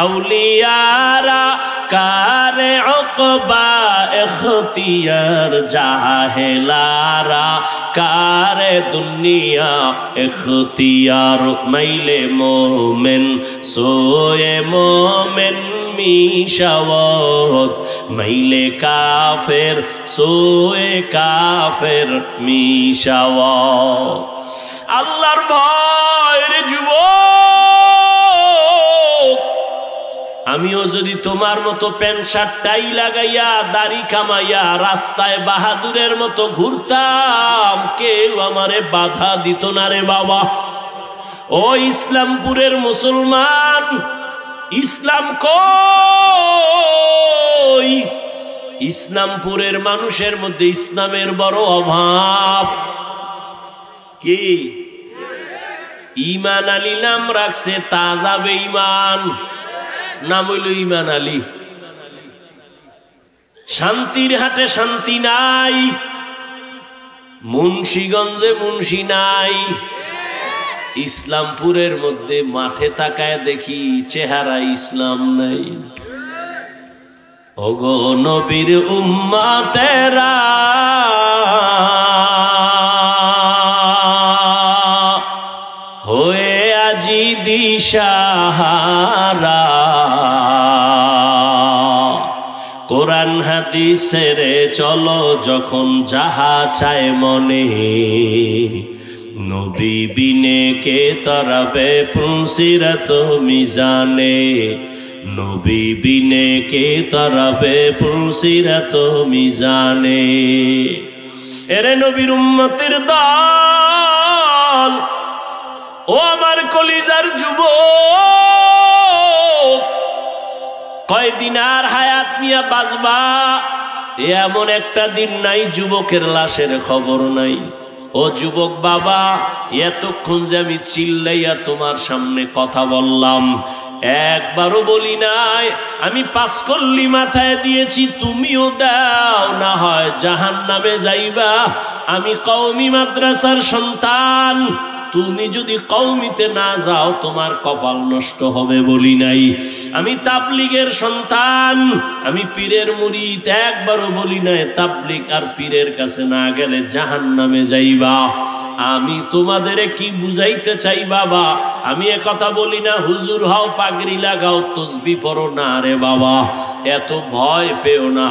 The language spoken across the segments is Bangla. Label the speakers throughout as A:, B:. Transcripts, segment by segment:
A: औलियारा कारे उक़बा इख्तियार जाहिलारा कारे दुनिया इख्तियार मैले मोमिन सोए मोमिन मिशावत मैले काफिर सोए काफिर मिशावत আল্লাহর ভয়ের যুবক আমিও যদি তোমার মতো প্যান্ট শার্ট টাই লাগাইয়া দাড়ি কামাইয়া রাস্তায় বাহাদুরের মতো ঘুরতাম কেউ আমারে বাধা দিত না রে বাবা। ও ইসলামপুরের মুসলমান, ইসলাম কই? ইসলামপুরের মানুষের মধ্যে ইসলামের বড় অভাব। কি ঈমান আলী নাম রাখছে, তাজা বেঈমান, নাম হইল ঈমান আলী। শান্তির হাটে শান্তি নাই, মুন্সিগঞ্জে মুন্সি নাই। ইসলামপুরের মধ্যে মাঠে তাকায় দেখি চেহারা ইসলাম নাই। ওগো নবীর উম্মতেরা হয়ে আজি দিশাহারা, কোরআন হাদিসের চলো যখন যাহা চায় মনে, নবী বিনে কে তরাবে পুলসিরাত মিজানে, নবী বিনে কে তরাবে পুলসিরাত মিজানে। এরে নবীর উম্মতের দল, ও আমার কলিজার যুবক, কয়দিন আর হায়াত নিয়ে বাঁচবা এমন একটা দিন নাই যুবকের লাশের খবর নাই। ও যুবক বাবা, এতক্ষণ যে আমি চিল্লাইয়া তোমার সামনে কথা বললাম, একবারও বলি নাই আমি 5 কল্লি মাথায় দিয়েছি তুমিও দাও, না হয় জাহান্নামে যাইবা। আমি কওমি মাদ্রাসার সন্তান, তুমি যদি কওমিতে না যাও তোমার কপাল নষ্ট হবে বলি নাই। আমি তাবলীগের সন্তান, আমি পীরের মুরিদ, একবারও বলি নাই তাবলীগ আর পীরের কাছে না গেলে জাহান্নামে যাইবা। আমি তোমাদের কি বুঝাইতে চাই বাবা, আমি কথা বলি না হুজুর হও, পাগড়ি লাগাও, তসবিহ পড়ো না রে বাবা, এত ভয় পেও না।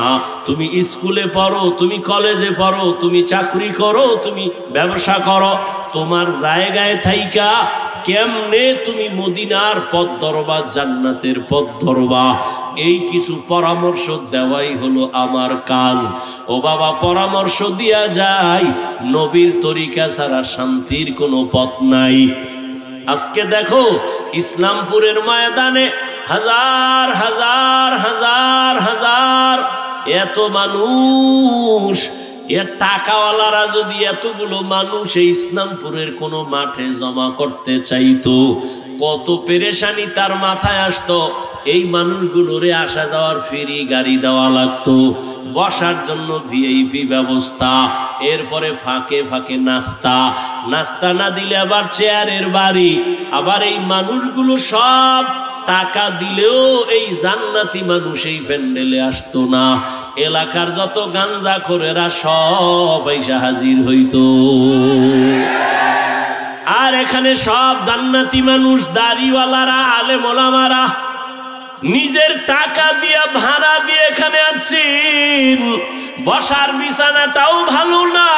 A: তুমি স্কুলে পড়ো, তুমি কলেজে পড়ো, তুমি চাকরি করো, তুমি ব্যবসা করো, তোমার জায়গায় থাইকা কেমনে তুমি মদিনার পথ ধরবা, জান্নাতের পথ ধরবা, এই কিছু পরামর্শ দেওয়াই হলো আমার কাজ। ও বাবা, পরামর্শ দিয়া যায়, নবীর তরিকা ছাড়া শান্তির কোনো পথ নাই। আজকে দেখো ইসলামপুরের ময়দানে হাজার হাজার হাজার হাজার এত মানুষ, এর টাকাওয়ালারা যদি এতগুলো মানুষ এই ইসলামপুরের কোনো মাঠে জমা করতে চাইতো, কত পেরেশানি তার মাথায় আসতো। এই মানুষগুলোরে আসা যাওয়ার ফ্রি গাড়ি দেওয়া লাগতো, বসার জন্য ভিআইপি ব্যবস্থা, এরপরে ফাঁকে ফাঁকে নাস্তা, নাস্তা না দিলে আবার চেয়ারের বাড়ি। আবার এই মানুষগুলো সব টাকা দিলেও এই জান্নাতি মানুষ এই প্যান্ডেলে আসতো না। এলাকার যত গাঞ্জাখোরেরা সব এসে হাজির হইতো, আর এখানে সব জান্নাতি মানুষ, দাড়িওয়ালারা, আলেম ওলামারা নিজের টাকা দিয়ে ভাড়া দিয়ে এখানে আসছেন। বসার বিছানাটাও ভালো না,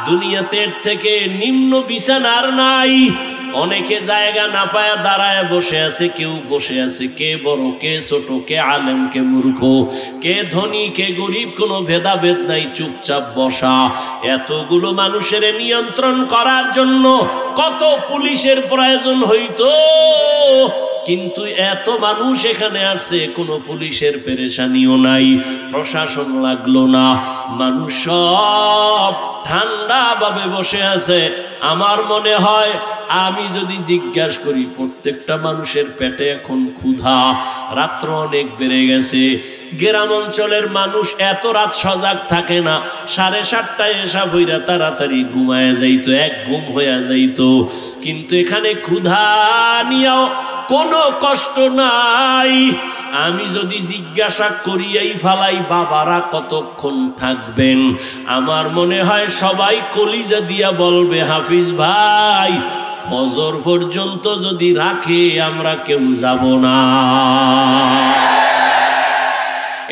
A: দুনিয়াতে এর থেকে নিম্ন বিছানার নাই। অনেকে জায়গা না পায় দাঁড়ায় বসে আছে, কেউ বসে আছে, কে বড় কে ছোট, কে আলেম কে মূর্খ, কে ধনী কে গরিব, কোনো ভেদাভেদ নাই, চুপচাপ বসা। এতগুলো মানুষের নিয়ন্ত্রণ করার জন্য কত পুলিশের প্রয়োজন হইতো, কিন্তু এত মানুষ এখানে আসছে, কোনো পুলিশের পেরেশানিও নাই, প্রশাসন লাগলো না, মানুষ সব ঠান্ডা ভাবে বসে আছে। আমার মনে হয় আমি যদি জিজ্ঞাসা করি প্রত্যেকটা মানুষের পেটে এখন ক্ষুধা, রাত্র অনেক বেড়ে গেছে। গ্রাম অঞ্চলের মানুষ এত রাত সজাগ থাকে না, 7:30টায় এসা বইরা তাড়াতাড়ি ঘুমায় যাইতো, এক ঘুম হইয়া যাইতো। কিন্তু এখানে ক্ষুধা নিয়েও কোনো কষ্ট নাই। আমি যদি জিজ্ঞাসা করিয়াই ফালাই বাবারা কতক্ষণ থাকবেন, আমার মনে হয় সবাই কলিজা দিয়া বলবে হাফিজ ভাই ফজর পর্যন্ত যদি রাখে আমরা কেউ যাব না।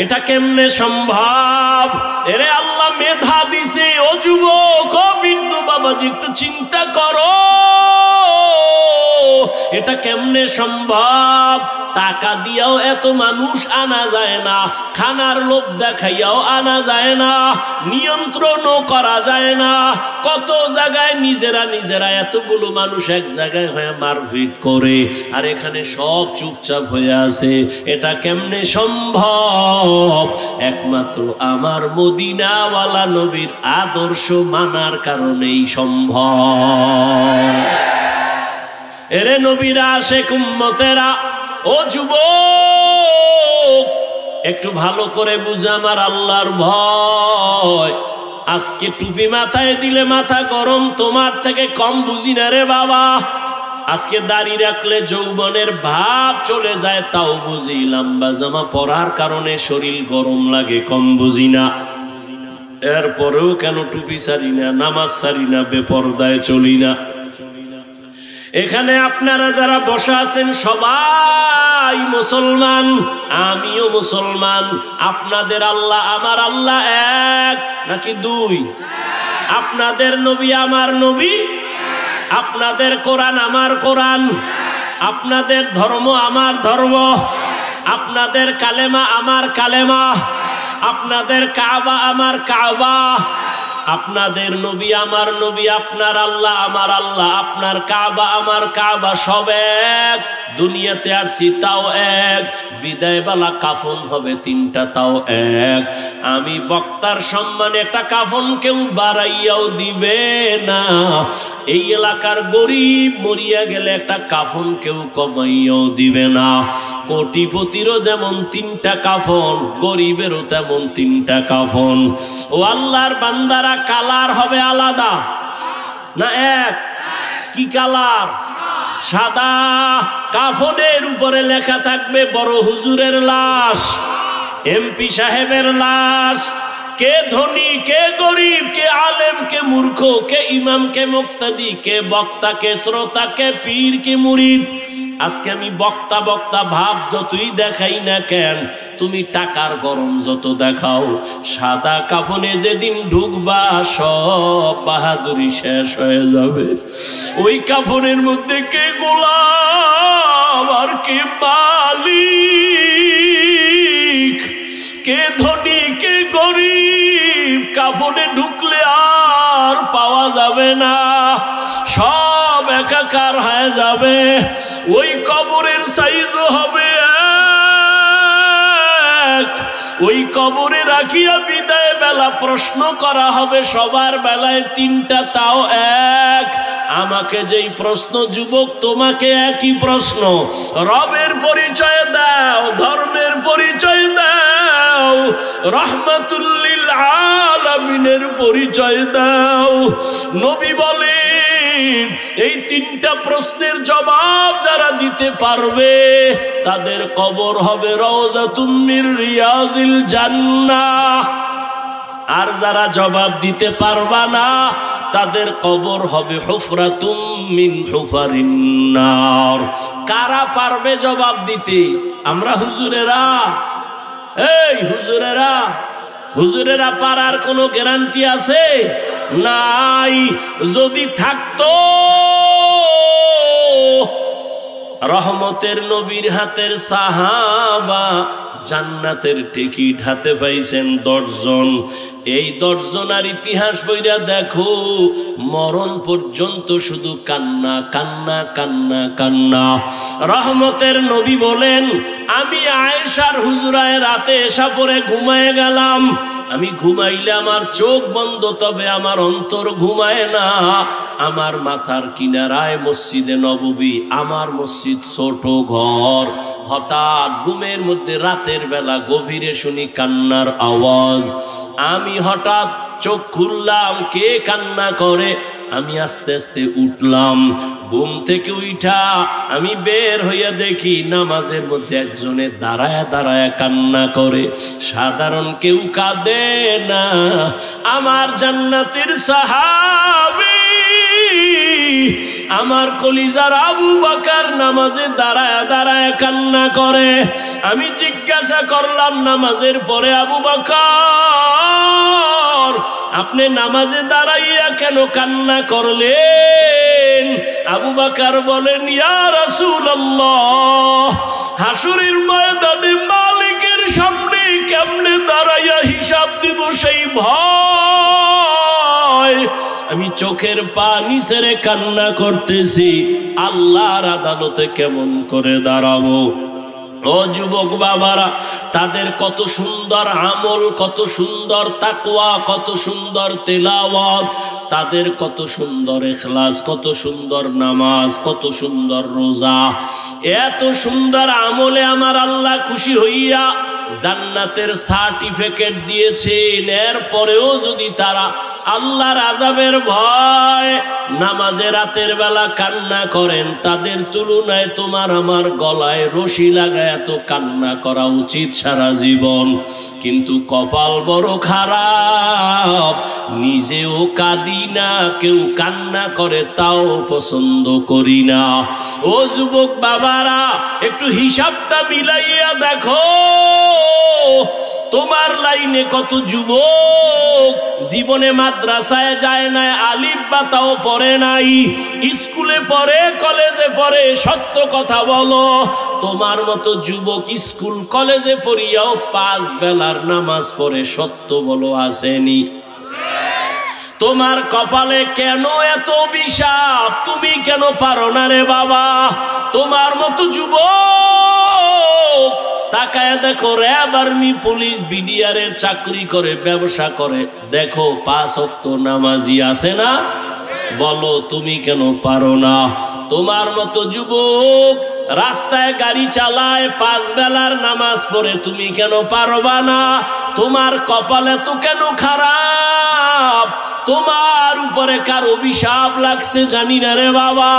A: এটা কেমনে সম্ভব? এরে আল্লাহ মেধা দিছে। ও যুবক, ও বিন্দু বাবাজি, একটু চিন্তা করো, এটা কেমনে সম্ভব? টাকা দিয়াও এত মানুষ আনা যায় না, খানার লোভ দেখাইয়াও আনা যায় না, নিয়ন্ত্রণও করা যায় না। কত জায়গায় নিজেরা এতগুলো মানুষ এক জায়গায় হয়ে মারপিট করে, আর এখানে সব চুপচাপ হয়ে আছে। এটা কেমনে সম্ভব? একমাত্র আমার মদিনাওয়ালা নবীর আদর্শ মানার কারণেই সম্ভব। এরে নবীরা আশেক উম্মতেরা, ও যুবক একটু ভালো করে বুঝে আমার আল্লাহর ভয়। আজকে টুপি মাথায় দিলে মাথা গরম, তোমার থেকে কম বুঝি না রে বাবা। আজকে দাড়ি রাখলে যৌবনের ভাব চলে যায়, তাও বুঝি। লম্বা জামা পরার কারণে শরীর গরম লাগে, কম বুঝি না। এরপরেও কেন টুপি ছাড়ি না, নামাজ ছাড়ি না, বেপরদায় চলি না। এখানে আপনারা যারা বসে আছেন সবাই মুসলমান, আমিও মুসলমান। আপনাদের আল্লাহ আমার আল্লাহ এক নাকি দুই? আপনাদের নবী আমার নবী, আপনাদের কোরআন আমার কোরআন, আপনাদের ধর্ম আমার ধর্ম, আপনাদের কালেমা আমার কালেমা, আপনাদের কাবা আমার কাবা, আপনাদের নবী আমার নবী, আপনার আল্লাহ আমার আল্লাহ, আপনার কাবা আমার কাবা, সব এক। দুনিয়াতে আসছি তাও এক, বিদায়বেলা কাফন হবে 3টা তাও এক। আমি বক্তার সম্মানে একটা কাফন কেউ বাড়াইয়াও দিবে না। এই এলাকার গরিব মরিয়া গেলে একটা কাফন কেউ কমাইয়াও দিবে না। কোটিপতিরও যেমন 3টা কাফন, গরিবেরও তেমন 3টা কাফন। ও আল্লাহর বান্দারা, কালার হবে আলাদা না এক? কি কালার? সাদা। কাফনের উপরে লেখা থাকবে বড় হুজুরের লাশ, এমপি সাহেবের লাশ। কে ধনী, কে গরিব, কে আলেম, কে মূর্খ, কে ইমাম, কে মুক্তাদি, কে বক্তা, কে শ্রোতা, কে পীর, কে মুরিদ। আজকে আমি বক্তা বক্তা ভাব যতই দেখাই না কেন, তুমি টাকার গরম যত দেখাও, সাদা কাফনে যেদিন ঢুকবা সব বাহাদুরি শেষ হয়ে যাবে। ওই কাফনের মধ্যে কে গোলাম আর কে মালিক, কে ধনী, কে গরিব, কাফনে ঢুকলে আর পাওয়া যাবে না, সব একাকার হয়ে যাবে। ওই কবরের সাইজও হবে এক। ওই কবরে রাখিয়া বিদায় বেলা প্রশ্ন করা হবে সবার বেলায় 3টা তাও এক। আমাকে যেই প্রশ্ন যুবক, তোমাকে একই প্রশ্ন। রবের পরিচয় দাও, ধর্মের পরিচয় দাও, রহমাতুল লিল আলামিনের পরিচয় দাও। নবী বলেন এই 3টা প্রশ্নের জবাব যারা দিতে পারবে তাদের কবর হবে রওজাতুম মির রিয়াজিল জান্নাহ। আর যারা জবাব দিতে পারবা না তাদের কবর হবে হুফরাতুম মিন হুফারিন নার। কারা পারবে জবাব দিতে? আমরা হুজুরেরা। এই হুজুরেরা, হুজুরেরা পারার কোনো গ্যারান্টি আছে? নাই। যদি থাকতো, রহমতের নবীর হাতের সাহাবা জান্নাতের টিকিট হাতে পাইছেন 10 জন। এই 10 জনের ইতিহাস বইরা দেখো, মরণ পর্যন্ত শুধু কান্না কান্না কান্না কান্না। রহমতের নবী বলেন, আমি আয়েশার হুজরায় রাতে এসা পরে ঘুমায় গেলাম। আমি ঘুমাইলে আমার চোখ বন্ধ, তবে আমার অন্তর ঘুমায় না। আমার মাথার কিনারায় মসজিদে নববী, আমার মসজিদ ছোট ঘর। হঠাৎ ঘুমের মধ্যে রাতের বেলা গভীরে শুনি কান্নার আওয়াজ। আমি হঠাৎ চোখ খুললাম, কে কান্না করে? আমি আস্তে আস্তে উঠলাম। ঘুম থেকে উঠা আমি বের হইয়া দেখি নামাজের মধ্যে একজনে দাঁড়ায় দাঁড়ায় কান্না করে। সাধারণ কেউ কাঁদে না, আমার জান্নাতের সাহাবী আমার কলিজার আবু বকর নামাজে দাঁড়ায় দাঁড়ায় কান্না করে। আমি জিজ্ঞাসা করলাম, নামাজের পরে আবু বকর আপনি নামাজে দাঁড়াইয়া কেন কান্না করলেন? আবু বকর বলেন, ইয়া রাসূলুল্লাহ, হাসরের ময়দানে মালিকের সামনে কেমনে দাঁড়াইয়া হিসাব দিব সেই ভয়। আমি চোখের পানি ছেড়ে কান্না করতেছি, আল্লাহর আদালতে কেমন করে দাঁড়াবো। ও যুবক বাবারা, তাদের কত সুন্দর আমল, কত সুন্দর তাকওয়া, কত সুন্দর তেলাওয়াত, তাদের কত সুন্দর ইখলাস, কত সুন্দর নামাজ, কত সুন্দর রোজা। এত সুন্দর আমলে আমার আল্লাহ খুশি হইয়া জান্নাতের সার্টিফিকেট দিয়েছেন। এরপরেও যদি তারা আল্লাহর আযাবের ভয় নামাজে রাতের বেলা কান্না করেন, তাদের তুলনায় তোমার আমার গলায় রশি লাগায় এত কান্না করা উচিত সারা জীবন। কিন্তু কপাল বড় খারাপ, নিজেও কাঁদি না, কেউ কান্না করে তাও পছন্দ করি না। ও যুবক বাবারা, একটু হিসাবটা মিলাইয়া দেখো, তোমার লাইনে কত যুবক জীবনে মাদ্রাসায় যায় না, আলিফ বা তাও পড়ে নাই, স্কুলে পড়ে, কলেজে পড়ে। সত্য কথা বলো, তোমার মতো যুবক স্কুল কলেজে পড়িয়াও 5 বেলার নামাজ পড়ে, সত্য বলো আসেনি? তোমার কপালে কেন এত অভিশাপ? তুমি কেন পারো না রে বাবা? তোমার মতো যুবক তাকায় দেখো, র্যাব, আর্মি, পুলিশ, বিডিআর এর চাকরি করে, ব্যবসা করে, দেখো 5 ওয়াক্ত নামাজি আছে না? বলো তুমি কেন পারো না? তোমার মতো যুবক রাস্তায় গাড়ি চালায়, 5 বেলার নামাজ পড়ে, তুমি কেন পারবা না? তোমার কপালে তো কেন খারাপ? তোমার উপরে কার অভিশাপ লাগছে জানি না রে বাবা।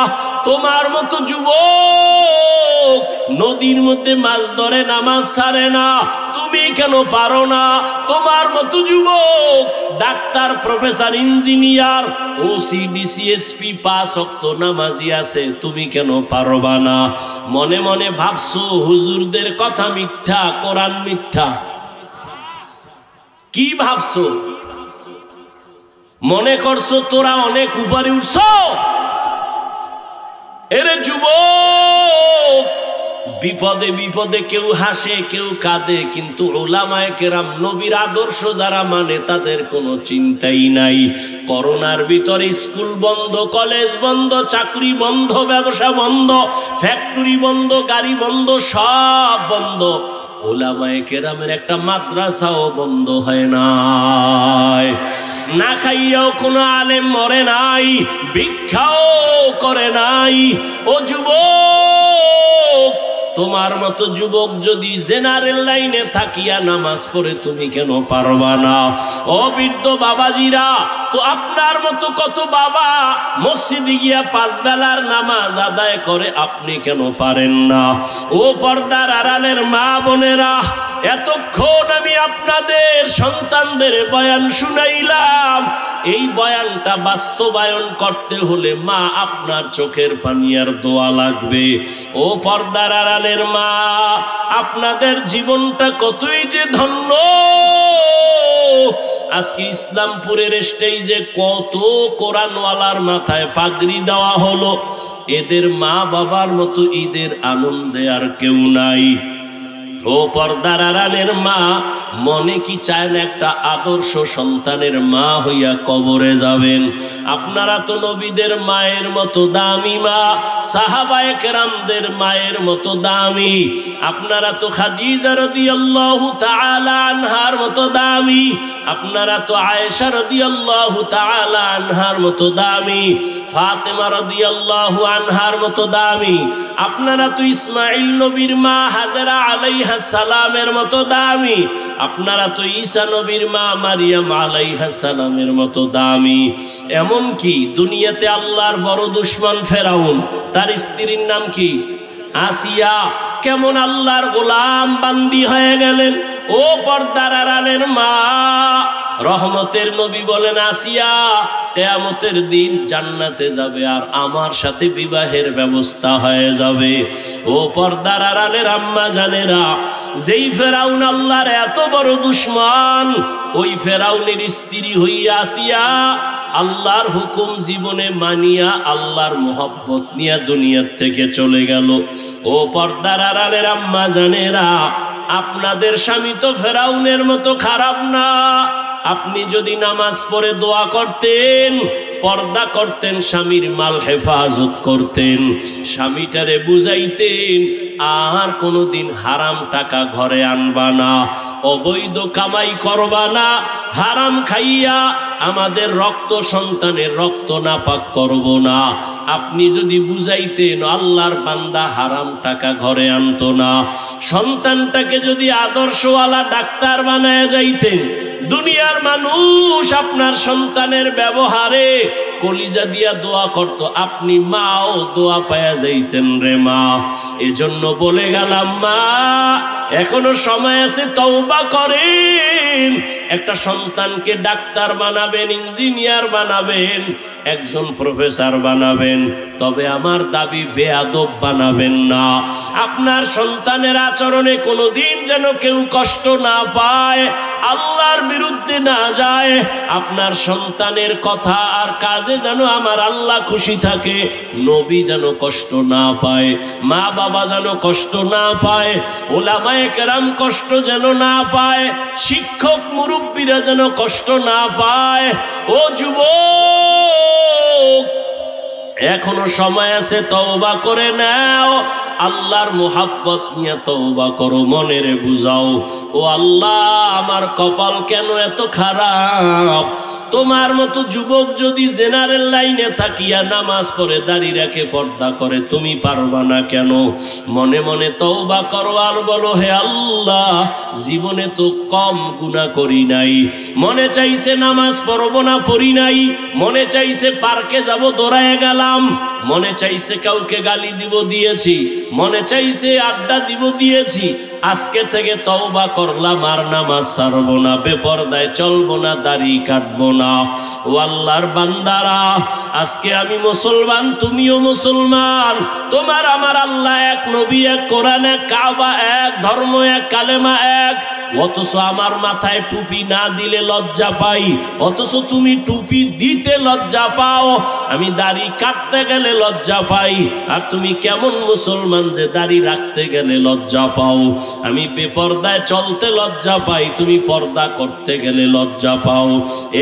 A: তোমার মতো যুবক নদীর মধ্যে মাছ ধরে, নামাজ ছাড়ে না, তুমি কেন পারো না? তোমার মতো যুবক doctor, professor, engineer, OC, DC, SP, 5 ওয়াক্ত নামাজি আছে, তুমি কেন পারবা না? মনে মনে ভাবছো হুজুরদের কথা মিথ্যা, কোরআন মিথ্যা। কি ভাবছো? মনে করছো তোরা অনেক উপরে উঠছো? এরে যুবক, বিপদে বিপদে কেউ হাসে, কেউ কাঁদে, কিন্তু উলামায়ে কেরাম, নবীর আদর্শ যারা মানে, তাদের কোনো চিন্তাই নাই। করোনার ভিতরে স্কুল বন্ধ, কলেজ বন্ধ, চাকরি বন্ধ, ব্যবসা বন্ধ, ফ্যাক্টরি বন্ধ, গাড়ি বন্ধ, সব বন্ধ। উলামায়ে কেরামের একটা মাদ্রাসাও বন্ধ হয় নাই। না খাইয়াও কোনো আলেম মরে নাই, ভিক্ষাও করে নাই। ও যুবক, তোমার মতো যুবক যদি জেনারেল লাইনে থাকিয়া নামাজ পড়ে, তুমি কেন পারবা না? ও বৃদ্ধ বাবাজিরা, তো আপনার মতো কত বাবা মসজিদে গিয়া 5 বেলার নামাজ আদায় করে, আপনি কেন পারেন না? ও পর্দার আড়ালের মা বোনেরা, এতক্ষণ আমি আপনাদের সন্তানদের বয়ান শুনাইলাম। এই বয়ানটা বাস্তবায়ন করতে হলে মা, আপনার চোখের পানি আর দোয়া লাগবে। ও পর্দার আড়ালের মা, আপনাদের জীবনটা কতই যে ধন্য। আজকে ইসলামপুরের স্টেজে কত কোরআনওয়ালার মাথায় পাগড়ি দেওয়া হলো। এদের মা বাবার মতো ঈদের আনন্দে আর কেউ নাই। ও পর্দার আড়ালের মা, মনে কি চায় না একটা আদর্শ সন্তানের মা হইয়া কবরে যাবেন? আপনারা তো নবীদের মায়ের মতো দামি মা, সাহাবায়ে কেরামদের মায়ের মতো দামি। আপনারা তো খাদিজা রাদিয়াল্লাহু তাআলা আনহার মতো দামি, আপনারা তো আয়েশা রাদিয়াল্লাহু তাআলা আনহার মতো দামি, ফাতেমা রাদিয়াল্লাহু আনহার মতো দামি। আপনারা তো ইসমাঈল নবীর মা হাজেরা আলাইহাস সালামের মতো দামি, আপনারা তো ঈসা নবীর মা মারিয়াম আলাইহাস সালামের মতো দামি। এমন কি দুনিয়াতে আল্লাহর বড় দুশমন ফেরাউন, তার স্ত্রীর নাম কি? আসিয়া। কেমন আল্লাহর গোলাম বান্দি হয়ে গেলেন। ও পর্দার আড়ালের মা, রহমতের নবী বলেন আসিয়া কিয়ামতের দিন জান্নাতে যাবে আর আমার সাথে বিবাহের ব্যবস্থা হয়ে যাবে। ও পর্দার আড়ালের আম্মা জানেরা, যেই ফেরাউন আল্লাহর এত বড় দুশমন, ওই ফেরাউনের স্ত্রী হইয়া আসিয়া আল্লাহর হুকুম জীবনে মানিয়া আল্লাহর মোহব্বত নিয়ে দুনিয়ার থেকে চলে গেল। ও পর্দার আড়ালের আম্মা জানেরা, আপনাদের স্বামী তো ফেরাউনের মতো খারাপ না। আপনি যদি নামাজ পড়ে দোয়া করতেন, পর্দা করতেন, স্বামীর মাল হেফাজত করতেন, স্বামীটারে বুঝাইতেন আর কোনোদিন হারাম টাকা ঘরে আনবা না, অবৈধ কামাই করবা না, হারাম খাইয়া আমাদের রক্ত সন্তানের রক্ত নাপাক করব না। আপনি যদি বুঝাইতেন, আল্লাহর বান্দা হারাম টাকা ঘরে আনতো না, সন্তানটাকে যদি আদর্শওয়ালা ডাক্তার বানায় যাইতেন, দুনিয়ার মানুষ আপনার সন্তানের ব্যবহারে কলিজা দিয়া দোয়া করত, আপনি মাও দোয়া পায়া যাইতেন রে মা। এজন্য বলে গেলাম মা, এখনো সময় আছে, তওবা করেন। একটা সন্তানকে ডাক্তার বানাবেন, ইঞ্জিনিয়ার বানাবেন, একজন প্রফেসর বানাবেন, তবে আমার দাবি বেয়াদব বানাবেন না। আপনার সন্তানের আচরণে কোনোদিন যেন কেউ কষ্ট না পায়, আল্লাহর বিরুদ্ধে না যায়। আপনার সন্তানের কথা আর কাজে যেন আমার আল্লাহ খুশি থাকে, নবী যেন কষ্ট না পায়, মা বাবা যেন কষ্ট না পায়, ওলামায়ে কেরাম কষ্ট যেন না পায়, শিক্ষক মুরব্বীরা যেন কষ্ট না পায়। ও যুবক, এখনো সময় আছে, তওবা করে নাও, আল্লাহর মোহাব্বত নিয়ে তওবা করো, মনেরে বুঝাও, ও আল্লাহ আমার কপাল কেন এত খারাপ। তোমার মতো যুবক যদি জেনারেল লাইনে থাকিয়া নামাজ পড়ে, দাড়ি রাখে, পর্দা করে, তুমি পারবা না কেন? মনে মনে তওবা করো আর বলো, হে আল্লাহ, জীবনে তো কম গুনাহ করি নাই, মনে চাইছে নামাজ পড়বো না, পড়ি নাই, মনে চাইছে পার্কে যাব, দৌড়ায় গেলাম, মনে চাইছে কাউকে গালি দিব, দিয়েছি, মনে চাইছে আড্ডা দিব, দিয়েছি। আজকে থেকে তওবা করলাম, আর নামাজ ছাড়বো না, বেপরদায় চলবো না, দাড়ি কাটবো না। ও আল্লাহর বান্দারা, আজকে আমি মুসলমান, তুমিও মুসলমান, তোমার আমার আল্লাহ এক, নবী এক, কোরআন এক, কাবা এক, ধর্ম এক, কালেমা এক। অথচ আমার মাথায় টুপি না দিলে লজ্জা পাই, অথচ তুমি টুপি দিতে লজ্জা পাও, আমি দাড়ি কাটতে গেলে লজ্জা পাই। আর তুমি কেমন মুসলমান যে দাড়ি রাখতে গেলে লজ্জা পাও? আমি বেপরদায় চলতে লজ্জা পাই, তুমি পর্দা করতে গেলে লজ্জা পাও।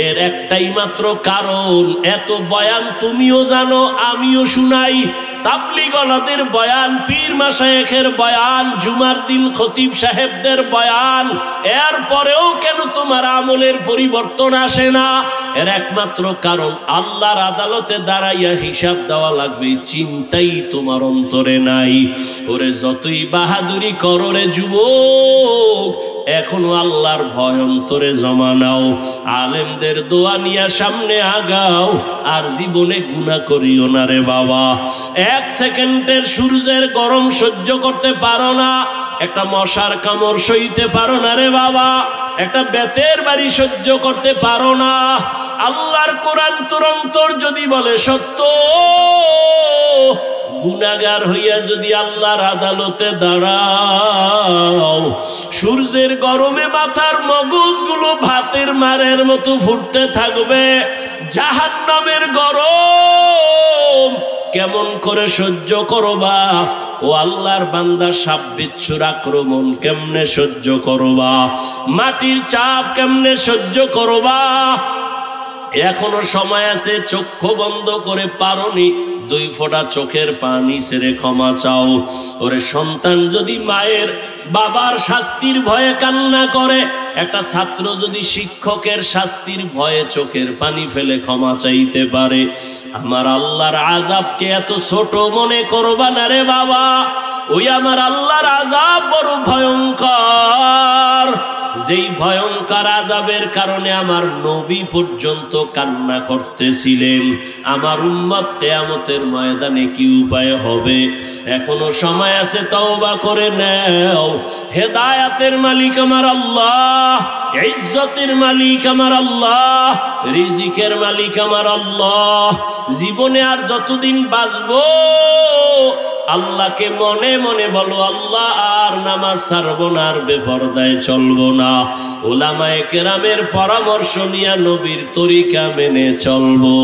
A: এর একটাই মাত্র কারণ, এত বয়ান তুমিও জানো, আমিও শুনাই, তাবলীগওয়ালাদের বয়ান, পীর মাশায়েখের বয়ান, জুমার দিন খতিব সাহেবদের বয়ান, এরপরেও কেন তোমার আমলের পরিবর্তন আসে না? এর একমাত্র কারণ, আল্লাহর আদালতে দাঁড়াইয়া হিসাব দেওয়া লাগবে, চিন্তাই তোমার অন্তরে নাই। ওরে যতই বাহাদুরি করো রে যুবক, এখনো আল্লাহর ভয় অন্তরে জমা নাও, আলেমদের দোয়া নিয়ে সামনে আগাও, আর জীবনে গুনাহ করিও না রে বাবা। এক সেকেন্ডের সূর্যের গরম সহ্য করতে পারো না, একটা মশার কামড় সইতে পারো না রে বাবা, একটা বেতের বাড়ি সহ্য করতে পারো না। আল্লাহর কোরআন তোর অন্তর যদি বলে সত্য, গুনাহগার হইয়া যদি আল্লাহর আদালতে দাঁড়াও, সূর্যের গরমে মাথার মগজগুলো ভাতের মারের মতো ফুটতে থাকবে, জাহান্নামের গরম কেমন করে সহ্য করবা? ও আল্লাহর বান্দা, সাপ বিচ্ছুর আক্রমণ কেমনে সহ্য করবা, মাটির চাপ কেমনে সহ্য করবা। এখনো সময় আছে, চক্ষু বন্ধ করে পারোনি, 2 ফোঁটা চোখের পানি ছেড়ে ক্ষমা চাও। ওরে সন্তান যদি মায়ের বাবার শাস্তির ভয়ে কান্না করে, একটা ছাত্র যদি শিক্ষকের শাস্তির ভয়ে চোখের পানি ফেলে ক্ষমা চাইতে পারে, আমার আল্লাহর আযাবকে এত ছোট মনে করবা না রে বাবা। ওই আমার আল্লাহর আযাব বড় ভয়ঙ্কর, যেই ভয়ঙ্কর আযাবের কারণে আমার নবী পর্যন্ত কান্না করতেছিলেন। আমার উম্মত কিয়ামতের ময়দানে কি উপায় হবে? এখনো সময় আছে, তওবা করে নাও। হেদায়েতের মালিক আমার আল্লাহ, ইজ্জতের মালিক আমার আল্লাহ, রিজিকের মালিক আমার আল্লাহ। জীবনে আর যতদিন বাঁচবো আল্লাহকে মনে মনে বলো, আল্লাহ আর নামাজ ছাড়বো না, আর বেপরদায় চলবো না। উলামায়ে কেরামের পরামর্শ নিয়ে নবীর তরিকা মেনে চলবো।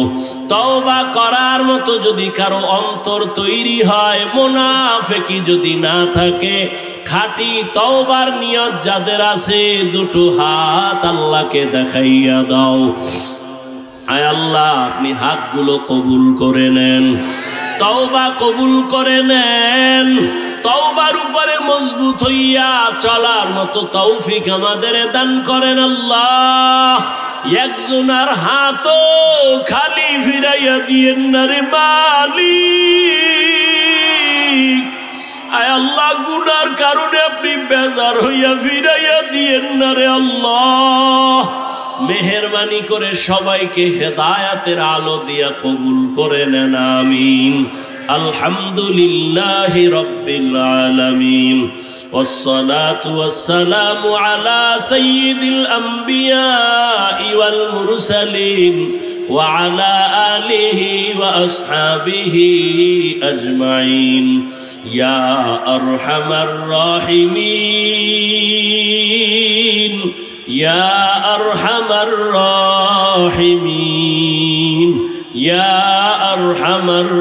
A: তওবা করার মতো যদি কারো অন্তর তৈরি হয়, মুনাফিকি যদি না থাকে, খাঁটি তওবার নিয়ত যাদের আছে, 2 হাত আল্লাহকে দেখাইয়া দাও। আয় আল্লাহ, আপনি হাতগুলো কবুল করে নেন, তওবা কবুল করে নেন। তওবার উপরে মজবুত হইয়া চলার মতো তৌফিক আমাদের দান করেন আল্লাহ। একজনের হাতও খালি ফিরাইয়া দিয়েন না রে মালিক। আয় আল্লাহ, গুনার কারণে আপনি বেজার হইয়া ফিরাইয়া দিয়েন না রে আল্লাহ। মেহেরবানি করে সবাইকে হেদায়েতের আলো দিয়া কবুল করে নেন, আমিন। আলহামদুলিল্লাহি রাব্বিল আলামিন, ওয়াসসালাতু ওয়াসসালামু আলা সাইয়্যিদিল আমবিয়াই ওয়াল মুরসালিন ওয়া আলা আলিহি ওয়া আসহাবিহি আজমাইন। ইয়া আরহামার রাহিমিন, ইয়া আরহামার রাহিমিন, ইয়া আরহামার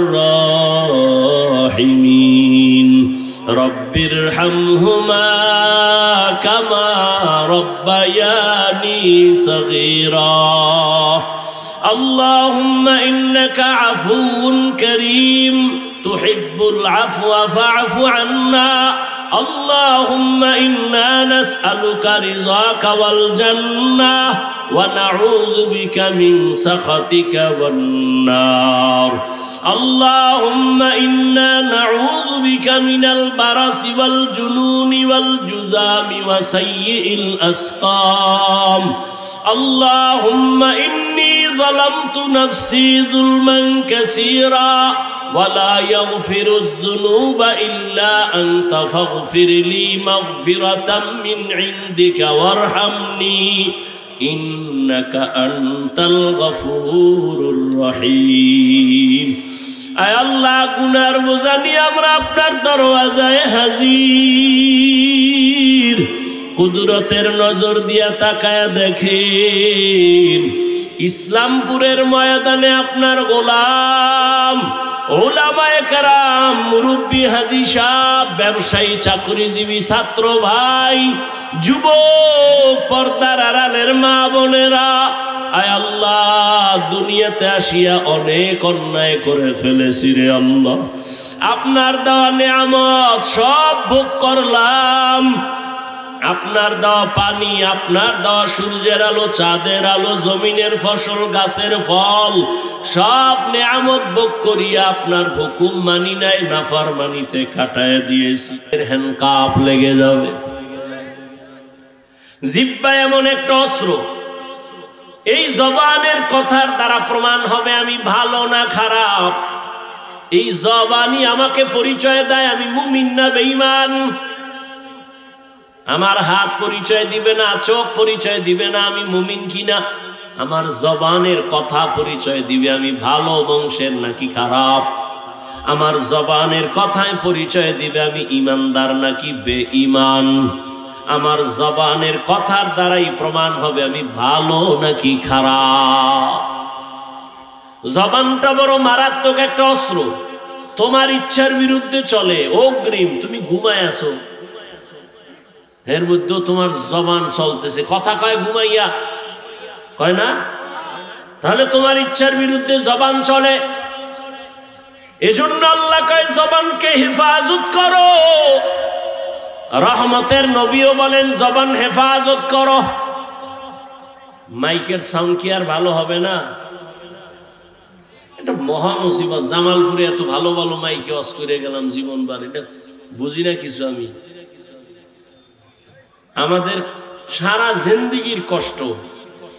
A: রাহিমিন। রব্বিরহামহুমা কামা রব্বায়ানি সগীরা। আল্লাহুম্মা ইন্নাকা আফুউন কারীম তুহিব্বুল আফওয়া ফা'ফু আন্না। اللهم إنا نسألك رضاك والجنة ونعوذ بك من سخطك والنار. اللهم إنا نعوذ بك من البرص والجنون والجذام وسيء الأسقام. اللهم إني ظلمت نفسي ظلما كثيرا ولا يغفر الذنوب إلا أنت فاغفر لي مغفرة من عندك وارحمني إنك أنت الغفور الرحيم. আয় আল্লাহ, গুনার বোঝা নিয়ে আমরা আপনার দরওয়াজায় হাজির। কুদরতের নজর দিয়া তাকায়া দেখেন, ইসলামপুরের ময়দানে আপনার গোলাম, উলামায়ে কেরাম, মুরব্বী, হাজী সাহেব, ব্যবসায়ী, চাকরিজীবী, ছাত্র ভাই, যুবক, পর্দার আড়ালের মা বোনেরা, আয় আল্লাহ, দুনিয়াতে আসিয়া অনেক অন্যায় করে ফেলেছি রে আল্লাহ। আপনার দেওয়া নিয়ামত সব ভোগ করলাম, আপনার দেওয়া পানি, আপনার দেওয়া সূর্যের আলো, চাঁদের আলো, জমিনের ফসল, গাছের ফল, সব নিয়ামত ভোগ করিয়া আপনার হুকুম মানি নাই, নাফরমানিতে কাটায় দিয়েছি। হ্যান্ড কাপ লেগে যাবে। জিহ্বা এমন একটা অস্ত্র, এই জবানের কথার দ্বারা প্রমাণ হবে আমি ভালো না খারাপ। এই জবানই আমাকে পরিচয় দেয় আমি মুমিন না বেঈমান। আমার হাত পরিচয় দিবে না, চোখ পরিচয় দিবে না আমি মুমিন কিনা। আমার জবানের কথা পরিচয় দিবে আমি ভালো বংশের নাকি খারাপ। আমার জবানের কথায় পরিচয় দিবে আমি ইমানদার নাকি বেঈমান। আমার জবানের কথার দ্বারাই প্রমাণ হবে আমি ভালো নাকি খারাপ। জবানটা বড় মারাত্মক একটা অস্ত্র। তোমার ইচ্ছার বিরুদ্ধে চলে, অগ্রিম তুমি ঘুমায় আছো, এর মধ্যেও তোমার জবান চলতেছে, কথা কয় ঘুমাইয়া, কয় না? তাহলে তোমার ইচ্ছার বিরুদ্ধে জবান চলে। এজন্য আল্লাহ কয় জবানকে হেফাজত করো। রহমতের নবীও বলেন জবান হেফাজত করো। মাইকের সাউন্ড কি আর ভালো হবে না? এটা মহা মুসিবত। জামালপুরে এত ভালো ভালো মাইকে অস করে গেলাম জীবনবার, এটা বুঝি না কিছু আমি। আমাদের সারা জিন্দেগির কষ্ট।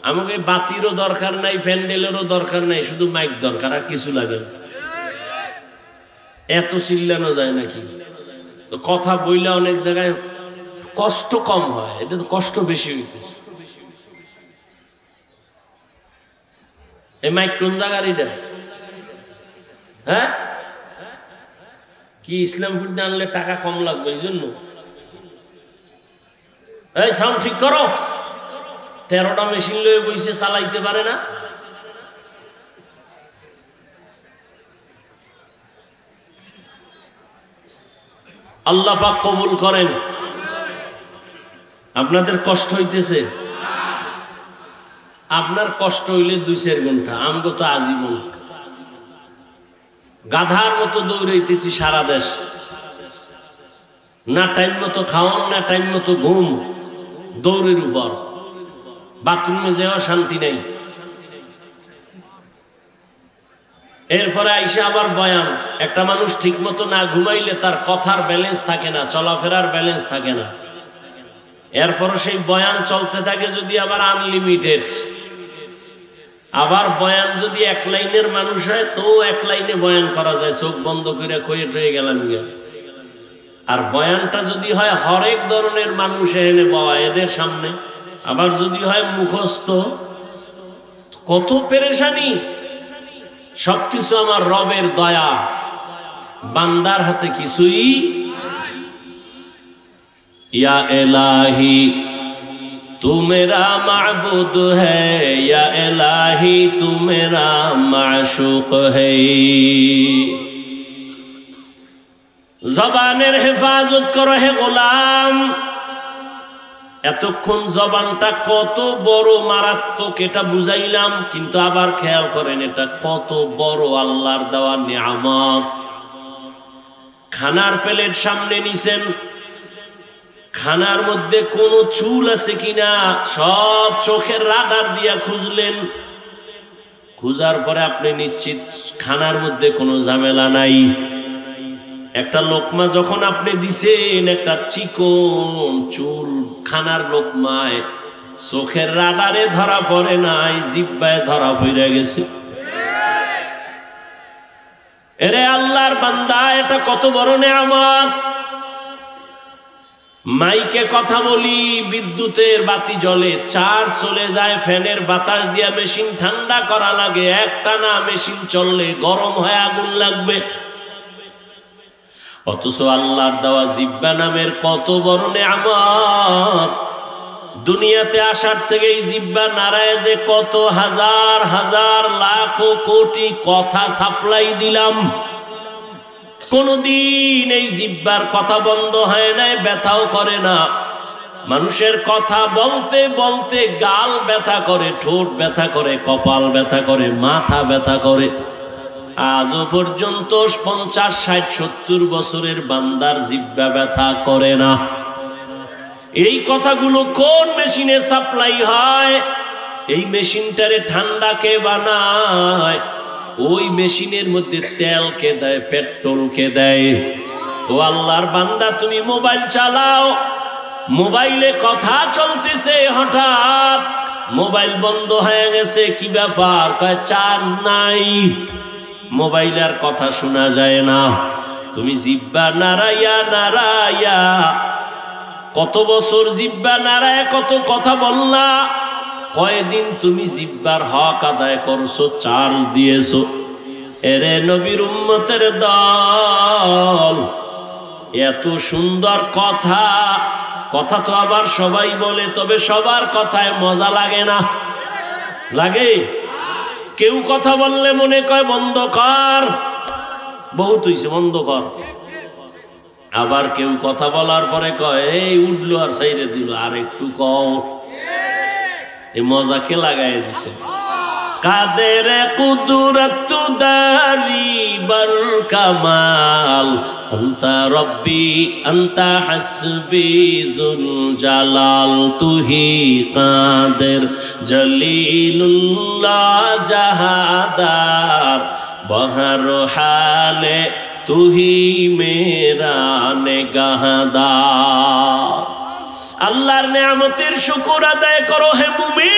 A: আমাকে বাতিরও দরকার নাই, প্যান্ডেলেরও দরকার নাই, শুধু মাইক দরকার, আর কিছু লাগে না। এত চিল্লানো যায় নাকি? কথা বইলে অনেক জায়গায় কষ্ট কম হয়, এটা তো কষ্ট বেশি হইতেছে। এই মাইক কোন জায়গার এটা? হ্যাঁ, কি ইসলামপুর আনলে টাকা কম লাগবে এই জন্য? এই সাউন্ড ঠিক করো। 13টা মেশিন লয়ে বইছে, চালাইতে পারে না। আল্লাহ পাক কবুল করেন। আপনাদের কষ্ট হইতেছে? আপনার কষ্ট হইলে 2-4 ঘন্টা, আমগো তো আজীবন। গাধার মতো দৌড়াইতেছি সারা দেশ, না টাইম মতো খাওয়ান, না টাইম মতো ঘুম, দৌড়ের উপর। বাথরুমে যাওয়া শান্তি নেই। এরপরে আইসা আবার বয়ান। একটা মানুষ ঠিক মতো না ঘুমাইলে তার কথার ব্যালেন্স থাকে না, চলাফেরার ব্যালেন্স থাকে না। এরপরে সেই বয়ান চলতে থাকে যদি আবার আনলিমিটেড। আবার বয়ান যদি 1 লাইনের মানুষ হয় তো 1 লাইনে বয়ান করা যায়, চোখ বন্ধ করে কয়ে টয়ে গেলাম গিয়া। আর বয়ানটা যদি হয় হরেক ধরনের মানুষ এনে বাবা এদের সামনে, আবার যদি হয় মুখস্থ, কত পেরেশানি। সবকিছু আমার রবের দয়া, বান্দার হাতে কিছুই। ইয়া ইলাহি তু মেরা মাবুদ হ্যায়, ইয়া ইলাহি তু মেরা মাশুক হ্যায়। জবানের হেফাজত করো হে গোলাম। এতক্ষণ জবানটা কত বড় মারাত্মক এটা বুঝাইলাম, কিন্তু আবার খেয়াল করেন এটা কত বড় আল্লাহর দেওয়া নিয়ামত। খানার প্লেট সামনে নিছেন, খানার মধ্যে কোনো চুল আছে কিনা সব চোখের রাডার দিয়া খুঁজলেন। খুঁজার পরে আপনি নিশ্চিত খানার মধ্যে কোনো ঝামেলা নাই। একটা লোকমা যখন আপনি দিছেন, একটা চিকন চুল খানার লোকমায় চোখের রাডারে ধরা পড়ে নাই, জিহ্বায় ধরা পড়ে গেছে। এরে আল্লাহর বান্দা, এটা কত বড় নিয়ামত। মাইকে কথা বলি, বিদ্যুতের বাতি জ্বলে, চার্জ চলে যায়, ফ্যানের বাতাস দিয়া মেশিন ঠান্ডা করা লাগে, একটানা মেশিন চললে গরম হয়ে আগুন লাগবে। অথচ আল্লাহর দেওয়া জিহ্বা নামের কত বড় নিয়ামত। দুনিয়াতে আসার থেকে এই জিহ্বা নারায় যে কত হাজার হাজার লাখ কোটি কথা সাপ্লাই দিলাম, কোনদিন এই জিহ্বার কথা বন্ধ হয় নাই, ব্যথাও করে না। মানুষের কথা বলতে বলতে গাল ব্যথা করে, ঠোঁট ব্যথা করে, কপাল ব্যথা করে, মাথা ব্যথা করে। আজও পর্যন্ত 50, 60, 70 বছরের বান্দার জিহ্বা ব্যথা করে না। এই কথাগুলো কোন মেশিনে সাপ্লাই হয়? এই মেশিনটারে ঠান্ডা কে বানায়? ওই মেশিনের মধ্যে তেল কে দেয়, পেট্রোল কে দেয়? ও আল্লাহর বান্দা, তুমি মোবাইল চালাও, মোবাইলে কথা চলতেছে, হঠাৎ মোবাইল বন্ধ হয়ে গেছে, কি ব্যাপার? কয় চার্জ নাই, মোবাইল আর কথা শোনা যায় না। তুমি জিহ্বা নাড়াইয়া নাড়াইয়া কত বছর জিহ্বা নাড়ায় কত কথা বললা, কয়দিন তুমি জিহ্বার হক আদায় করছো, চার্জ দিয়েছো। এরে নবীর উম্মতের দল, এত সুন্দর কথা, কথা তো আবার সবাই বলে, তবে সবার কথায় মজা লাগে না। লাগে? কেউ কথা বললে মনে কয় বন্ধ কর, বহুত হইছে, বন্ধ কর। আবার কেউ কথা বলার পরে কয় এই উঠলো আর সাইরে দিল, আর একটু কও। এই মজাকে লাগাই দিছে। কাদের কুদরত দারি বর কামাল, আন্তা রব্বি আন্তা হাসবি জুল জালাল, তুহি কাদের জলিলুল্লাহ জাহাদার, বহর হালে তুহি মেরা নেগাহদার। আল্লাহর নেয়ামতের শুকর আদায় করো হে মুমিন।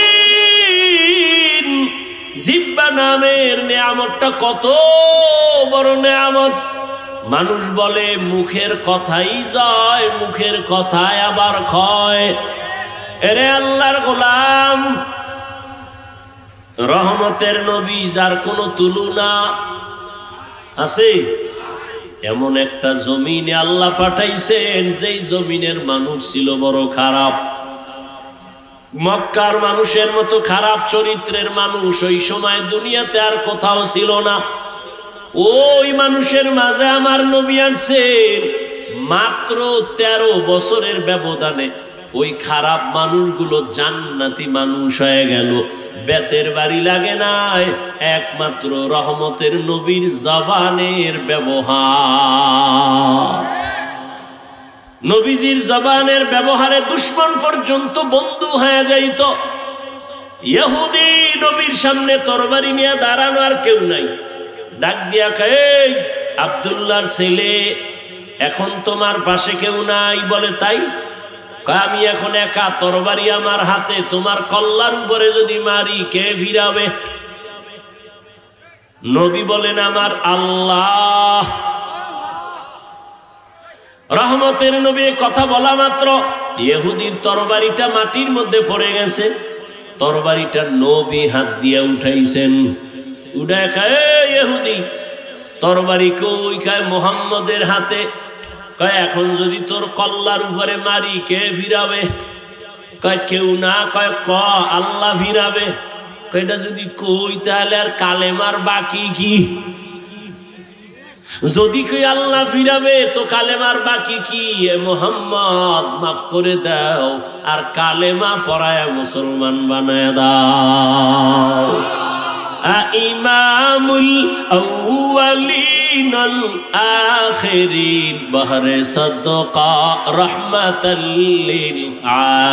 A: জিহ্বা নামের নেয়ামতটা কত বড় নেয়ামত। মানুষ বলে মুখের কথাই জয়, মুখের কথায় আবার ক্ষয়। এরে আল্লাহর গোলাম, রহমতের নবী যার কোনো তুলনা আছে, এমন একটা জমিনে আল্লাহ পাঠাইছেন যেই জমিনের মানুষ ছিল বড় খারাপ। মক্কার মানুষের মতো খারাপ চরিত্রের মানুষ ওই সময় দুনিয়াতে আর কোথাও ছিল না। ওই মানুষের মাঝে আমার নবী আনছেন। মাত্র 13 বছরের ব্যবধানে ওই খারাপ মানুষগুলো জান্নাতি মানুষ হয়ে গেল। বেতের বাড়ি লাগে নাই, একমাত্র রহমতের নবীর জবানের ব্যবহার। নবীজির জবানের ব্যবহারে দুশ্মন পর্যন্ত বন্ধু হয়ে যাইত। ইহুদি নবীর সামনে তরবারি নিয়ে দাঁড়ানো আর কেউ নাই, ডাক দিয়া কয় আব্দুল্লাহর ছেলে, এখন তোমার পাশে কেউ নাই। বলে তাই? আমি এখন একা, তরবারি আমার হাতে, তোমার কল্লার উপরে যদি মারি কে ভিড়াবে? নবী বলেন আমার আল্লাহ। রহমতের নবী কথা বলা মাত্র ইহুদির তরবারিটা মাটির মধ্যে পড়ে গেছে। তরবারিটা নবী হাত দিয়ে উঠাইছেন। উঠায় কয় ইহুদি তরবারি কই? কয় মুহাম্মদের হাতে। কয় এখন যদি তোর কল্লার উপরে মারি কে ফিরাবে? কয় কেউ না। কয় ক আল্লাহ ফিরাবে। কয়টা যদি কই তাহলে আর কালেমার বাকি কি? যদি কই আল্লাহ ফিরাবে তো কালেমার বাকি কি? মুহাম্মদ মাফ করে দাও, আর কালেমা পড়ায় মুসলমান বানায় দাও। ইমামুল আউয়ালিন আল আখিরিন, বহরে সাদকা রাহমাতাল লিল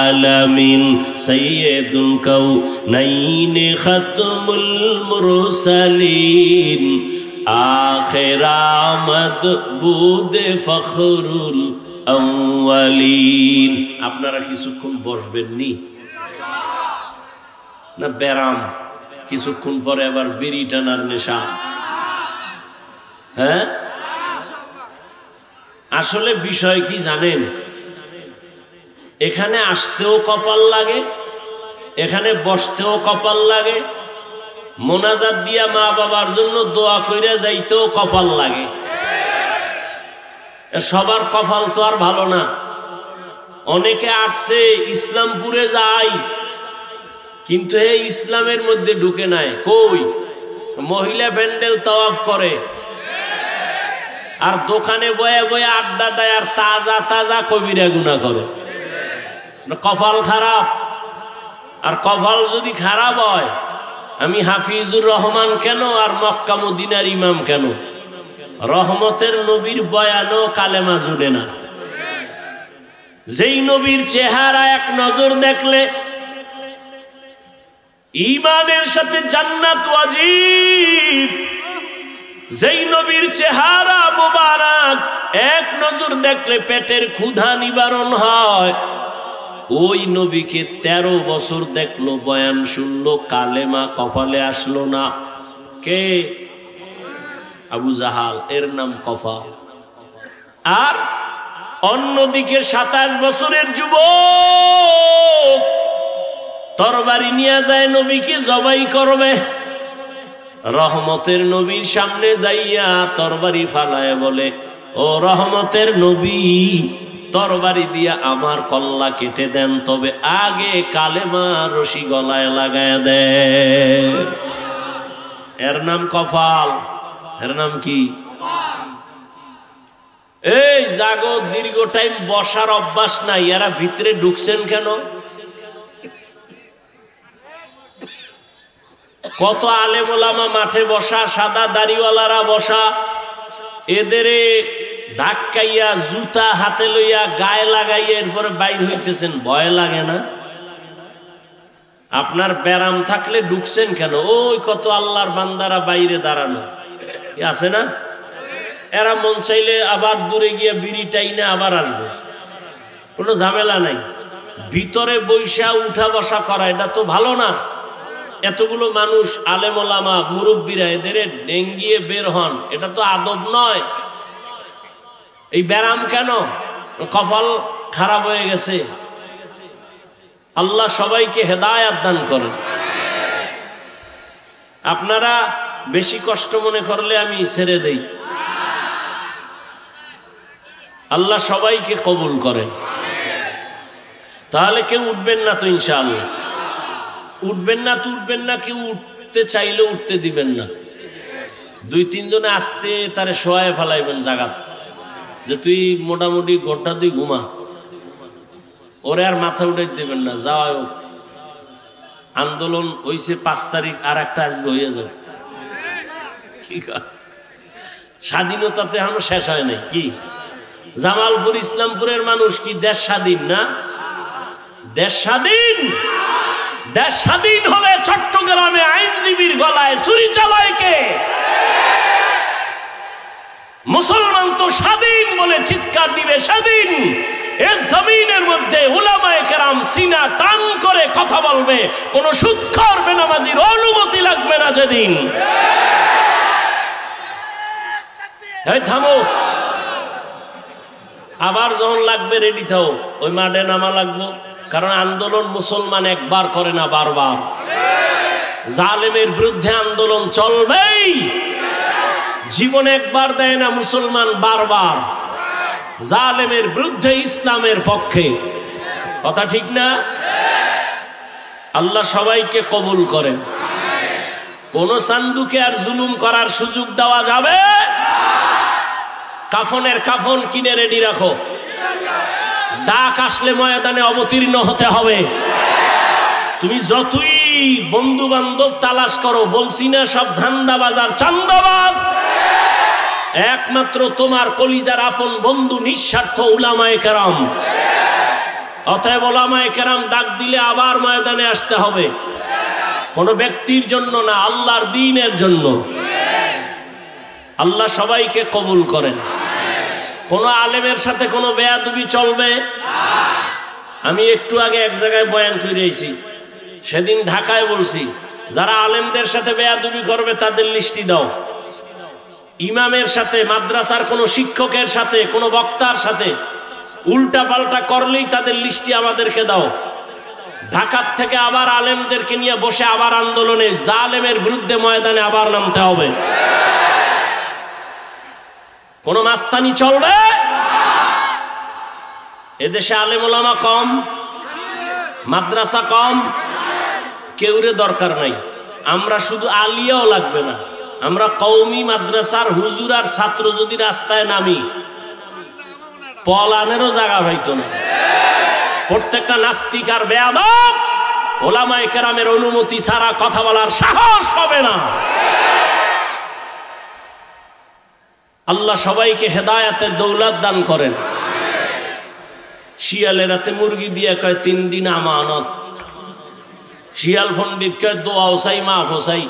A: আলামিন, সাইয়্যিদুল কাউনাইন খাতমুল মুরসালিন, আখির আমদ বুদ ফখরুল আউয়ালিন। আপনারা কিছুক্ষণ বসবেন নি না? ব্যারাম কিছুক্ষণ পরে আবার বিড়ি টানার নেশা। হ্যাঁ, আসলে বিষয় কি জানেন? এখানে আসতেও কপাল লাগে, এখানে বসতেও কপাল লাগে, মোনাজাত দিয়া মা বাবার জন্য দোয়া কইরা যাইতেও কপাল লাগে। সবার কপাল তো আর ভালো না। অনেকে আসছে ইসলামপুরে যায়, কিন্তু এই ইসলামের মধ্যে ঢুকে নাই। কই? মহিলা প্যান্ডেল তাওয়াফ করে, আর দোকানে বয়ে বয়ে আড্ডা দেয়, আর তাজা তাজা কবিরা গুনাহ করে। কপাল খারাপ। আর কপাল যদি খারাপ হয়, আমি হাফিজুর রহমান কেন আর মক্কা মদিনার ইমাম কেন? রহমতের নবীর বয়ানও কালেমা জুড়ে না। যেই নবীর চেহারা এক নজর দেখলে ঈমানের সাথে জান্নাত ওয়াজিব, যেই নবীর চেহারা মুবারক এক নজর দেখলে পেটের ক্ষুধা নিবারণ হয়, ওই নবীকে 13 বছর দেখলো, বয়ান শুনলো, কালেমা কপালে আসলো না। কে? আবু জাহাল, এর নাম কফাল। আর অন্যদিকে 27 বছরের যুবক তরবারি নিয়ে যায়, নবীকে জবাই করবে। রহমতের নবীর সামনে যাইয়া তরবারি ফালায় বলে, ও রহমতের নবী, তরবারি দিয়া আমার কল্লা কেটে দেন, তবে আগে কালেমা রশি গলায় লাগায় দেন। এর নাম কফাল। এর নাম কি? এই জাগো, দীর্ঘ টাইম বসার অভ্যাস নাই, এরা ভিতরে ঢুকছেন কেন? কত আলেম ওলামা মাঠে বসা, সাদা দাড়িওয়ালারা বসা, এদেরে ধাক্কাইয়া জুতা হাতে লইয়া গায়ে লাগাইয়া এরপরে বাইর হইতেছেন, ভয় লাগে না? আপনার ব্যারাম থাকলে ঢুকছেন কেন? ওই কত আল্লাহর বান্দারা বাইরে দাঁড়ানো আছে না, এরা মন চাইলে আবার দূরে গিয়া বিড়ি টাইনে আবার আসবে, কোনো ঝামেলা নাই। ভিতরে বৈশা উঠা বসা করা এটা তো ভালো না। এতগুলো মানুষ আলেম ওলামা মুরব্বীরা এদের ডেঙ্গিয়ে বের হন, এটা তো আদব নয়। এই ব্যারাম কেন? কপাল খারাপ হয়ে গেছে। আল্লাহ সবাইকে হেদায়াত দান করেন। আপনারা বেশি কষ্ট মনে করলে আমি ছেড়ে দেই। আল্লাহ সবাইকে কবুল করেন। তাহলে কেউ উঠবেন না তো? ইনশাআল্লাহ উঠবেন না তো উঠবেন না, কেউ উঠতে চাইলে উঠতে দিবেন না। 2-3 জনে আসতে তারে শোয়ায় ফেলাইবেন জায়গা, যে তুই মোটামুটি ঘন্টা তুই ঘুমা, ওরে আর মাথা উঠাই দেবেন না। যাও, আন্দোলন হইছে 5 তারিখ, আর একটা আজকে হইয়া যাবে। ঠিক আছে, স্বাধীনতা তো এখনো শেষ হয় নাই। কি জামালপুর ইসলামপুরের মানুষ কি দেশ স্বাধীন না? দেশ স্বাধীন। দেশ স্বাধীন হলে চট্টগ্রামে আইনজীবীর গলায় ছুরি চালায় কে? মুসলমান তো স্বাধীন বলে চিৎকার দিবে স্বাধীন। এই জমিনের মধ্যে উলামায়ে কেরাম সিনা টান করে কথা বলবে, কোন সুদখোর বেনামাজির অনুমতি লাগবে না যেদিন। এই থামো, আবার যখন লাগবে রেডি থাও, ওই মাঠে নামা লাগবো। কারণ আন্দোলন মুসলমান একবার করে না, বারবার। জালেমের বিরুদ্ধে আন্দোলন চলবেই। জীবন একবার দেয় না মুসলমান, বারবার। জালেমের বিরুদ্ধে, ইসলামের পক্ষে। কথা ঠিক না? আল্লাহ সবাইকে কবুল করেন। কোন সান্দুকে আর জুলুম করার সুযোগ দেওয়া যাবে? কাফনের কাফন কিনে রেডি রাখো। ডাক আসলে ময়দানে অবতীর্ণ হতে হবে। তুমি যতই বন্ধু বান্ধব তালাশ করো, বলছি না সব ধান্দাবাজ আর চান্দাবাজ, একমাত্র তোমার কলিজার আপন বন্ধু নিঃস্বার্থ উলামায়ে কেরাম। অতএব উলামায়ে কেরাম ডাক দিলে আবার ময়দানে আসতে হবে, কোন ব্যক্তির জন্য না, আল্লাহর দ্বীনের জন্য। আল্লাহ সবাইকে কবুল করেন। কোন আলেমের সাথে কোনো বেয়াদবি চলবে? আমি একটু আগে এক জায়গায় বয়ান করে আইছি, সেদিন ঢাকায় বলছি, যারা আলেমদের সাথে বেয়াদবি করবে তাদের লিস্টি দাও। ইমামের সাথে, মাদ্রাসার কোনো শিক্ষকের সাথে, কোনো বক্তার সাথে উল্টা পাল্টা করলেই তাদের লিস্টি আমাদেরকে দাও। ঢাকার থেকে আবার আলেমদেরকে নিয়ে বসে আবার আন্দোলনে, জালেমের বিরুদ্ধে ময়দানে আবার নামতে হবে। কোন মাস্তানি চলবে? এদেশে আলেম ওলামা কম, মাদ্রাসা কম, কেউরে দরকার নাই। আমরা শুধু আলিয়াও লাগবে না, আমরা কওমি মাদ্রাসার হুজুর আর ছাত্র যদি রাস্তায় নামি, পলানেরও জায়গা হইতো না। প্রত্যেকটা নাস্তিক আর বেয়াদব ওলামায়ে কেরামের অনুমতি ছাড়া কথা বলার সাহস পাবে না। আল্লাহ সবাইকে হেদায়াতের দৌলত দান করেন। শিয়ালের রাতে মুরগি দিয়ে কয় 3 দিন আমানত। শিয়াল পণ্ডিত কয় দোয়া ওসাই মাফ ওসাই।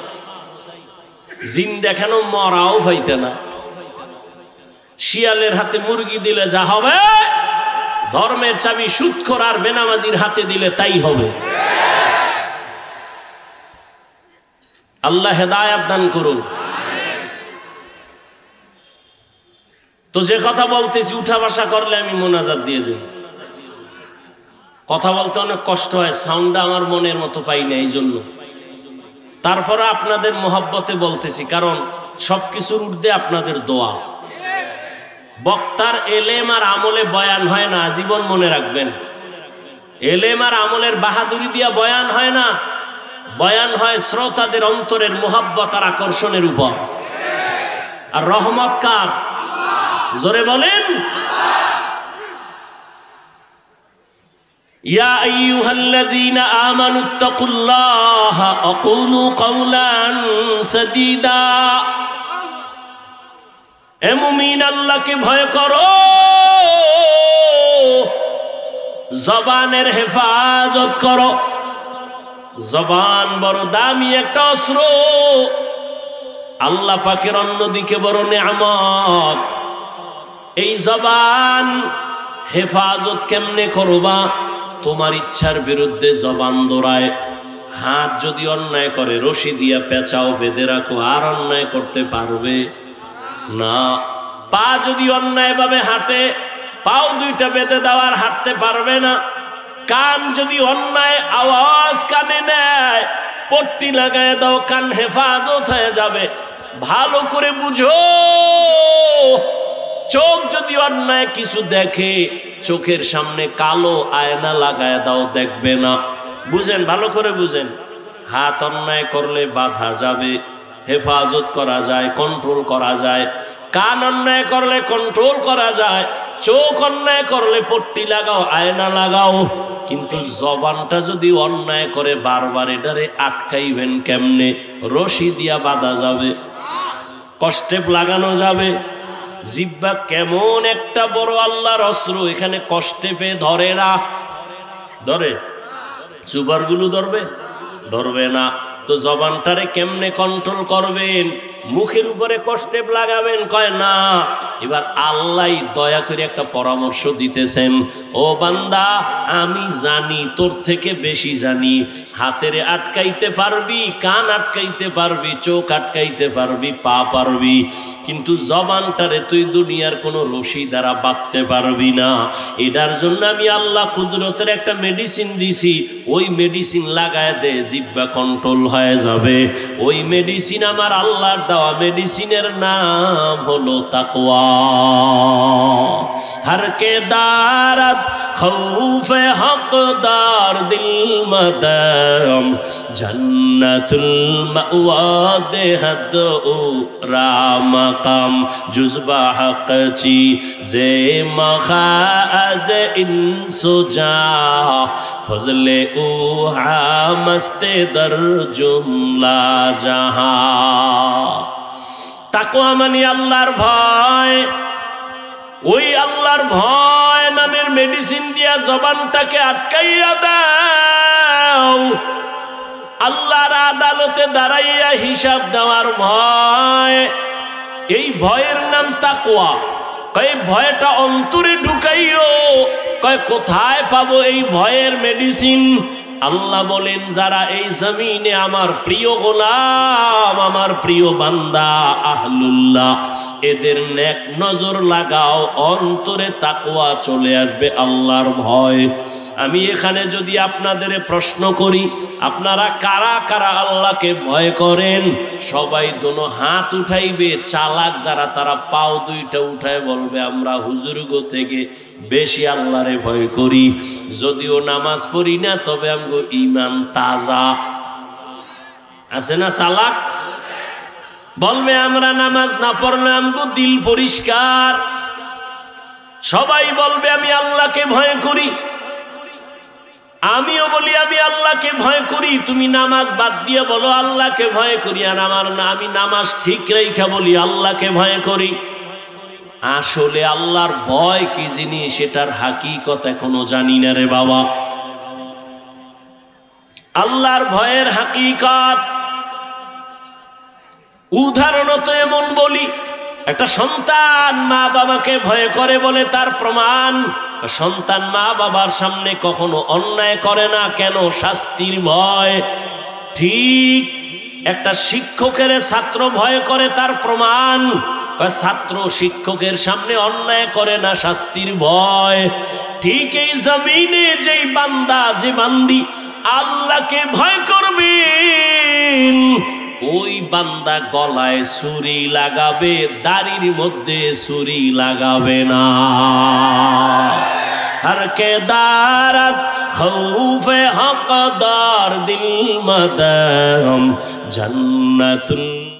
A: জিন দেখানো মরাও পাইতে না। শিয়ালের হাতে মুরগি দিলে যা হবে, ধর্মের চাবি সুদখোর আর বেনামাজির হাতে দিলে তাই হবে। আল্লাহ হেদায়াত দান করুন। তো যে কথা বলতেছি, উঠা বসা করলে আমি মোনাজাত দিয়ে দেব। কথা বলতে অনেক কষ্ট হয়, সাউন্ডটা আমার মনের মতো পাই না, এই জন্য। তারপরে আপনাদের মহব্বতে বলতেছি, কারণ সবকিছুর ঊর্ধ্বে আপনাদের দোয়া। বক্তার এলেম আর আমলে বয়ান হয় না, জীবন মনে রাখবেন। এলেম আর আমলের বাহাদুরি দিয়া বয়ান হয় না, বয়ান হয় শ্রোতাদের অন্তরের মহব্বত আর আকর্ষণের উপর। আর রহমত কার? জোরে বলেন। ইয়া আইয়ুহাল্লাযীনা আমানুত্তাকুল্লাহা ওয়া কুলু কাওলান সাদীদা। এ মুমিন, আল্লাহকে ভয় করো, জবানের হেফাজত করো। জবান বড় দামি একটা অস্ত্র, আল্লাহ পাকের অন্যদিকে বড় নিয়ামত। এই জবান হেফাজত কেমনে করবা? তোমার ইচ্ছার বিরুদ্ধে জবান দৌড়ায়। হাত যদি অন্যায় করে রশি দিয়া পেঁচাও, বেঁধে রাখো, আর অন্যায় করতে পারবে না। পা যদি অন্যায় ভাবে হাঁটে, পাও দুইটা বেঁধে দেওয়ার হাঁটতে পারবে না। কান যদি অন্যায় আওয়াজ কানে নেয়, পট্টি লাগায় দাও, কান হেফাজত হয়ে যাবে। ভালো করে বুঝো, চোখ যদি অন্যায় কিছু দেখে, চোখের সামনে কালো আয়না লাগায় দাও, দেখবে না। বুঝেন, ভালো করে বুঝেন। হাত অন্যায় করলে বাধা যাবে, হেফাজত করা যায়, কন্ট্রোল করা যায়। কান অন্যায় করলে কন্ট্রোল করা যায়। চোখ অন্যায় করলে পট্টি লাগাও, আয়না লাগাও। কিন্তু জবানটা যদি অন্যায় করে বারবার, এটারে আটকাইবেন কেমনে? রশি দিয়া বাঁধা যাবে, কষ্টেপ লাগানো যাবে। জিহ্বা কেমন একটা বড় আল্লাহর অস্ত্র, এখানে কষ্টেপে ধরে না। ধরে? সুপারগুলো ধরবে? ধরবে না। তো জবানটারে কেমনে কন্ট্রোল করবেন? মুখের উপরে কষ্টেপ লাগাবেন? কয় না। এবার আল্লাহ দয়া করে একটা পরামর্শ দিতেছেন, ও বান্দা, আমি জানি, তোর থেকে বেশি জানি। হাতেরে আটকাইতে পারবি, কান আটকাইতে পারবি, চোখ আটকাইতে পারবি, পা পারবি, কিন্তু জবানটারে তুই দুনিয়ার কোনো রশি দ্বারা বাঁধতে পারবি না। এটার জন্য আমি আল্লাহ কুদরতের একটা মেডিসিন দিছি, ওই মেডিসিন লাগায় দে, জিহ্বা কন্ট্রোল হয়ে যাবে। ওই মেডিসিন আমার আল্লাহর দেওয়া, মেডিসিনের নাম হলো তাকওয়া। हर के दारत खौफ हकदार दिल मदम जन्नतुल मअवा देहद रामकम जुज़बा हक़ची ज़े मखाज़ इंसुजा फज़ले उहा मस्ते दर जुमला जहां। তাকওয়া মানে আল্লাহর ভয়। ওই আল্লাহর ভয় নামের মেডিসিন দিয়া জবানটাকে আটকাইয়া দাও। আল্লাহর আদালতে দাঁড়াইয়া হিসাব দেওয়ার ভয়, এই ভয়ের নাম তাকওয়া। কয় ভয়টা অন্তরে ঢুকাইও। কয় কোথায় পাবো এই ভয়ের মেডিসিন? আল্লাহ বলেন, যারা এই জমিনে আমার প্রিয় গোলাম, আমার প্রিয় বান্দা আহলুল্লাহ, এদের নেক নজর লাগাও, অন্তরে তাকওয়া চলে আসবে, আল্লাহর ভয়। আমি এখানে যদি আপনাদের প্রশ্ন করি, আপনারা কারা কারা আল্লাহকে ভয় করেন? সবাই দোনো হাত উঠাইবে। চালাক যারা, তারা পাও দুইটা উঠায় বলবে, আমরা হুজুরগো থেকে বেশি আল্লাহরে ভয় করি। যদিও নামাজ পড়ি না, তবে আমগো ঈমান তাজা আছে না? চালাক বলবে, আমরা নামাজ না পড়লে আমগো দিল পরিষ্কার। সবাই বলবে আমি আল্লাহকে ভয় করি। আমিও বলি আমি আল্লাহকে ভয় করি। তুমি নামাজ বাদ দিয়ে বলো আল্লাহকে ভয় করি, আর আমার না, আমি নামাজ ঠিক রেখা বলি আল্লাহকে ভয় করি। আসলে আল্লাহর ভয় কি জিনিস, সেটার হাকিকত এখনো জানি না রে বাবা। আল্লাহর ভয়ের হাকিকত উদাহরণত এমন বলি, একটা সন্তান মা বাবাকে ভয় করে বলে তার প্রমাণ, সন্তান মা বাবার সামনে কখনো অন্যায় করে না। কেন? শাস্তির ভয়। ঠিক একটা শিক্ষকের ছাত্র ভয় করে, তার প্রমাণ, ছাত্র শিক্ষকের সামনে অন্যায় করে না, শাস্তির ভয়। ঠিক এই জমিনে যেই বান্দা, যে বান্দি আল্লাহকে ভয় করবেন, ওই বান্দা গলায় ছুরি লাগাবে, দাড়ির মধ্যে ছুরি লাগাবে না। हर के दारत खौफ हकदार दिल मदम जन्नतुल